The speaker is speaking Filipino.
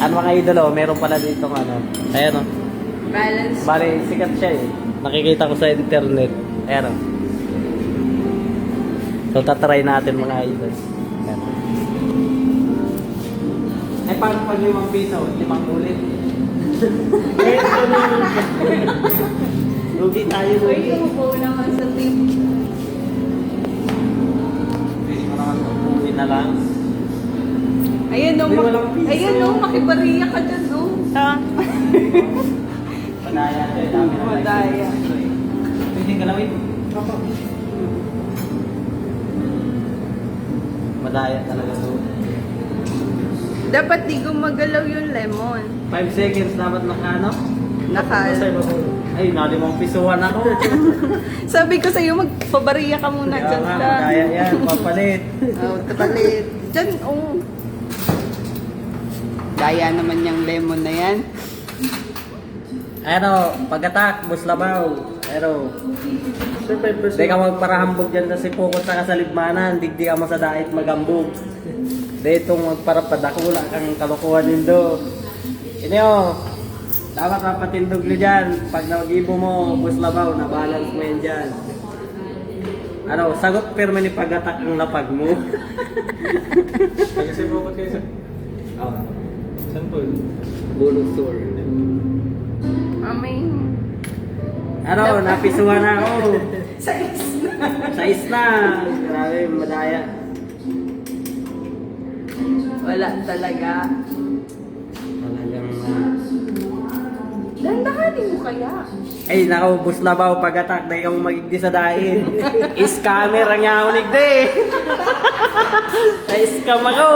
Ano mga idolo, meron pala dito ano. Ayan o. Balance. Bali, sikat siya eh. Nakikita ko sa internet. Ayan o. So, tatry natin mga idol. Ayan. Eh, paano pag 5 piso? 5 ulit. Lugi tayo, Uy, lugi. umupo naman sa tip. Uwi na lang. Ayun no, Uy, walang piso. ayun no, makibariya ka dyan no. Ha? Madaya siya. Dami na Madaya. Pwede galawin. Madaya talaga to. Dapat di gumagalaw yung lemon. 5 seconds dapat nakano? Ay, na 5 pisuhan ako. Sabi ko sa'yo, magpabariya ka muna Kaya dyan nga, lang. madaya yan. Papalit. Oh, kapalit. Dyan, oh. Daya naman yung lemon na yan. Ano, pag-attack, buslabaw. Pero, di ka magparahambog dyan sa sipukot sa kasalibmanan. Digdi ka mo sa dait magambog. Dito magparapadakula kang kalukuhan nindo. Ini o, dapat mapatindog nyo dyan. Pag nag-ibo mo, buslabaw, na-balance mo yan dyan. Ano, sagot pero ni pag-attack ang lapag mo. Kasi bukod kayo sa... Oh, Saan po? bulusur. Aming. Ano, napisuhan na ako. Sa isla. Sa isla. Grabe, madaya. Wala talaga. Talagang... Dandahanin mo kaya. Ay, nako, buslabaw, pag-attack, dahil kang magigdi sa dain. Scammer ang yahunig de. Ay, scam ako.